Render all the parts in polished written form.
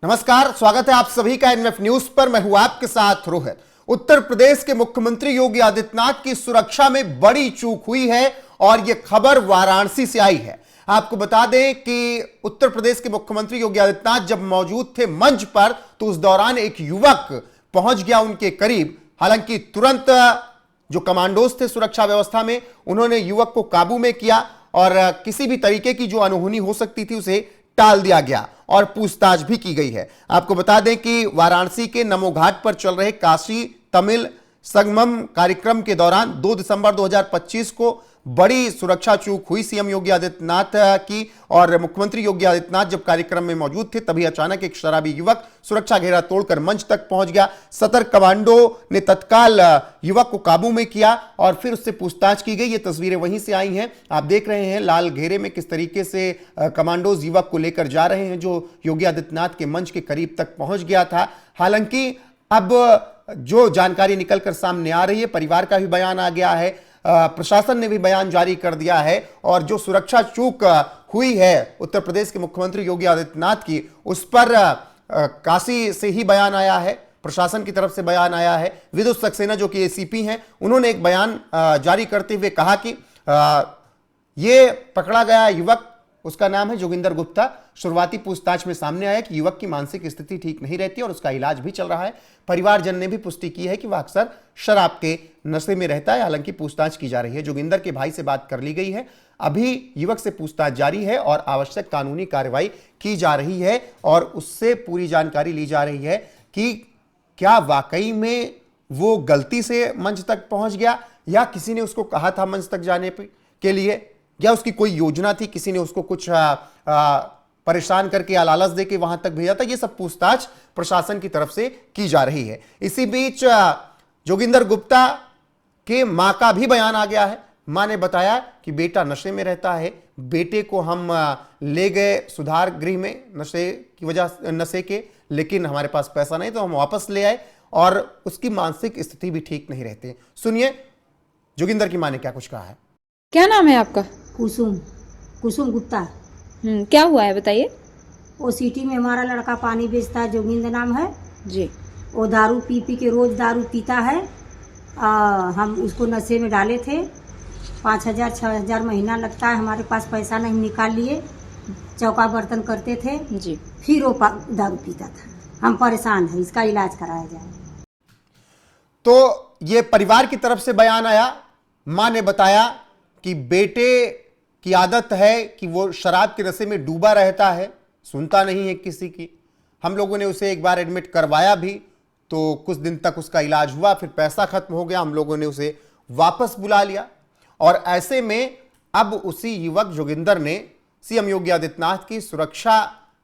नमस्कार, स्वागत है आप सभी का एनएफ न्यूज पर। मैं हूं आपके साथ रोहित। उत्तर प्रदेश के मुख्यमंत्री योगी आदित्यनाथ की सुरक्षा में बड़ी चूक हुई है और यह खबर वाराणसी से आई है। आपको बता दें कि उत्तर प्रदेश के मुख्यमंत्री योगी आदित्यनाथ जब मौजूद थे मंच पर तो उस दौरान एक युवक पहुंच गया उनके करीब। हालांकि तुरंत जो कमांडोज थे सुरक्षा व्यवस्था में, उन्होंने युवक को काबू में किया और किसी भी तरीके की जो अनहोनी हो सकती थी उसे टाल दिया गया और पूछताछ भी की गई है। आपको बता दें कि वाराणसी के नमो घाट पर चल रहे काशी तमिल संगमम कार्यक्रम के दौरान 2 दिसंबर 2025 को बड़ी सुरक्षा चूक हुई सीएम योगी आदित्यनाथ की। और मुख्यमंत्री योगी आदित्यनाथ जब कार्यक्रम में मौजूद थे तभी अचानक एक शराबी युवक सुरक्षा घेरा तोड़कर मंच तक पहुंच गया। सतर्क कमांडो ने तत्काल युवक को काबू में किया और फिर उससे पूछताछ की गई। ये तस्वीरें वहीं से आई हैं, आप देख रहे हैं लाल घेरे में किस तरीके से कमांडोज युवक को लेकर जा रहे हैं जो योगी आदित्यनाथ के मंच के करीब तक पहुंच गया था। हालांकि अब जो जानकारी निकलकर सामने आ रही है, परिवार का भी बयान आ गया है, प्रशासन ने भी बयान जारी कर दिया है और जो सुरक्षा चूक हुई है उत्तर प्रदेश के मुख्यमंत्री योगी आदित्यनाथ की, उस पर काशी से ही बयान आया है, प्रशासन की तरफ से बयान आया है। विद्युत सक्सेना जो कि एसीपी हैं, उन्होंने एक बयान जारी करते हुए कहा कि ये पकड़ा गया युवक, उसका नाम है जोगिंदर गुप्ता। शुरुआती पूछताछ में सामने आया कि युवक की मानसिक स्थिति ठीक नहीं रहती और उसका इलाज भी चल रहा है। परिवारजन ने भी पुष्टि की है कि वह अक्सर शराब के नशे में रहता है। हालांकि पूछताछ की जा रही है। जोगिंदर के भाई से बात कर ली गई है। अभी युवक से पूछताछ जारी है और आवश्यक कानूनी कार्रवाई की जा रही है और उससे पूरी जानकारी ली जा रही है कि क्या वाकई में वो गलती से मंच तक पहुंच गया या किसी ने उसको कहा था मंच तक जाने के लिए, या उसकी कोई योजना थी, किसी ने उसको कुछ परेशान करके या लालच देके वहां तक भेजा था। ये सब पूछताछ प्रशासन की तरफ से की जा रही है। इसी बीच जोगिंदर गुप्ता के मां का भी बयान आ गया है। मां ने बताया कि बेटा नशे में रहता है, बेटे को हम ले गए सुधार गृह में नशे की वजह नशे के, लेकिन हमारे पास पैसा नहीं तो हम वापस ले आए और उसकी मानसिक स्थिति भी ठीक नहीं रहती। सुनिए जोगिंदर की मां ने क्या कुछ कहा है। क्या नाम है आपका? कुसुम गुप्ता। क्या हुआ है बताइए। वो सिटी में हमारा लड़का पानी बेचता है, जोगिंदर नाम है जी। वो दारू पी पी के रोज दारू पीता है। हम उसको नशे में डाले थे। 5,000 6,000 महीना लगता है, हमारे पास पैसा नहीं, निकाल लिए, चौका बर्तन करते थे जी। फिर वो दारू पीता था। हम परेशान हैं, इसका इलाज कराया जाए। तो ये परिवार की तरफ से बयान आया। मां ने बताया कि बेटे की आदत है कि वो शराब के नशे में डूबा रहता है, सुनता नहीं है किसी की। हम लोगों ने उसे एक बार एडमिट करवाया भी तो कुछ दिन तक उसका इलाज हुआ, फिर पैसा खत्म हो गया, हम लोगों ने उसे वापस बुला लिया। और ऐसे में अब उसी युवक जोगिंदर ने सीएम योगी आदित्यनाथ की सुरक्षा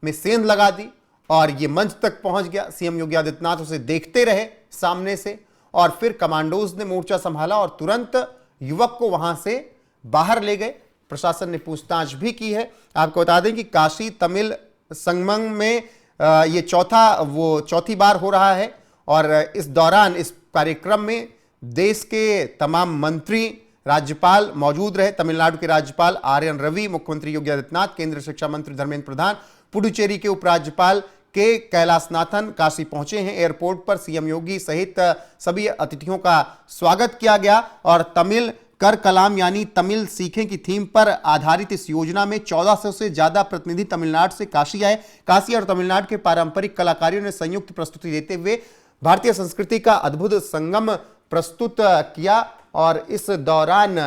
में सेंध लगा दी और ये मंच तक पहुंच गया। सीएम योगी आदित्यनाथ उसे देखते रहे सामने से और फिर कमांडोज ने मोर्चा संभाला और तुरंत युवक को वहां से बाहर ले गए। प्रशासन ने पूछताछ भी की है। आपको बता दें कि काशी तमिल संगमम में ये चौथी बार हो रहा है और इस दौरान इस कार्यक्रम में देश के तमाम मंत्री राज्यपाल मौजूद रहे। तमिलनाडु के राज्यपाल आर.एन. रवि, मुख्यमंत्री योगी आदित्यनाथ, केंद्रीय शिक्षा मंत्री धर्मेंद्र प्रधान, पुडुचेरी के उपराज्यपाल के कैलाशनाथन काशी पहुंचे हैं। एयरपोर्ट पर सीएम योगी सहित सभी अतिथियों का स्वागत किया गया और तमिल कर कलाम यानी तमिल सीखें की थीम पर आधारित इस योजना में 1400 से ज्यादा प्रतिनिधि तमिलनाडु से काशी आए। काशी और तमिलनाडु के पारंपरिक कलाकारों ने संयुक्त प्रस्तुति देते हुए भारतीय संस्कृति का अद्भुत संगम प्रस्तुत किया और इस दौरान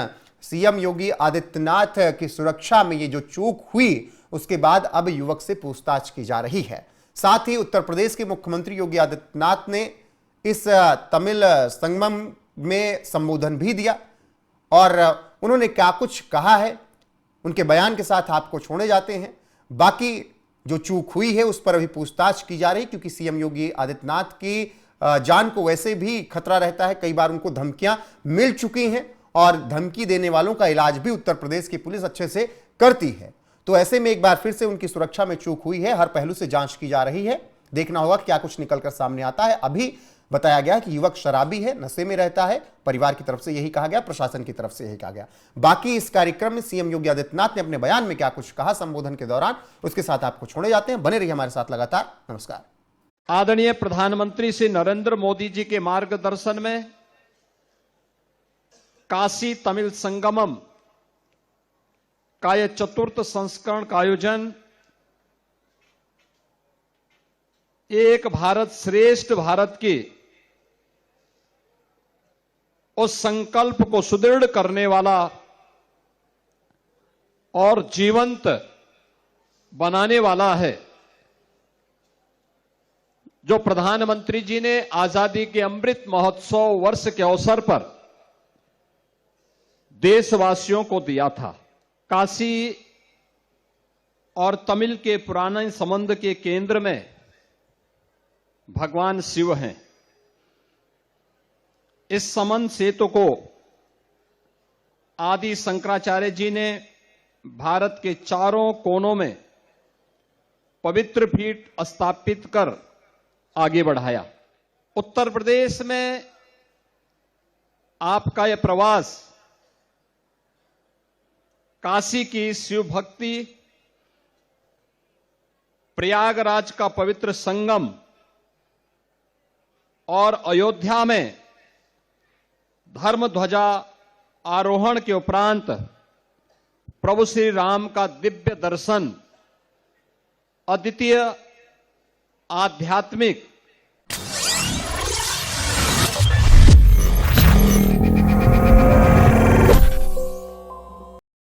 सीएम योगी आदित्यनाथ की सुरक्षा में ये जो चूक हुई उसके बाद अब युवक से पूछताछ की जा रही है। साथ ही उत्तर प्रदेश के मुख्यमंत्री योगी आदित्यनाथ ने इस तमिल संगमम में संबोधन भी दिया और उन्होंने क्या कुछ कहा है उनके बयान के साथ आपको छोड़े जाते हैं। बाकी जो चूक हुई है उस पर अभी पूछताछ की जा रही, क्योंकि सीएम योगी आदित्यनाथ की जान को वैसे भी खतरा रहता है। कई बार उनको धमकियां मिल चुकी हैं और धमकी देने वालों का इलाज भी उत्तर प्रदेश की पुलिस अच्छे से करती है। तो ऐसे में एक बार फिर से उनकी सुरक्षा में चूक हुई है। हर पहलू से जांच की जा रही है। देखना होगा क्या कुछ निकलकर सामने आता है। अभी बताया गया कि युवक शराबी है, नशे में रहता है। परिवार की तरफ से यही कहा गया, प्रशासन की तरफ से यही कहा गया। बाकी इस कार्यक्रम में सीएम योगी आदित्यनाथ ने अपने बयान में क्या कुछ कहा संबोधन के दौरान, उसके साथ आपको छोड़े जाते हैं। बने रहिए हमारे साथ लगातार। नमस्कार। आदरणीय प्रधानमंत्री श्री नरेंद्र मोदी जी के मार्गदर्शन में काशी तमिल संगमम का यह चतुर्थ संस्करण का आयोजन एक भारत श्रेष्ठ भारत की उस संकल्प को सुदृढ़ करने वाला और जीवंत बनाने वाला है, जो प्रधानमंत्री जी ने आजादी के अमृत महोत्सव वर्ष के अवसर पर देशवासियों को दिया था। काशी और तमिल के पुराने संबंध के केंद्र में भगवान शिव हैं। इस संबंध सेतु को आदि शंकराचार्य जी ने भारत के चारों कोनों में पवित्र पीठ स्थापित कर आगे बढ़ाया। उत्तर प्रदेश में आपका यह प्रवास काशी की शिव भक्ति, प्रयागराज का पवित्र संगम और अयोध्या में धर्म ध्वजा आरोहण के उपरांत प्रभु श्री राम का दिव्य दर्शन, अद्वितीय आध्यात्मिक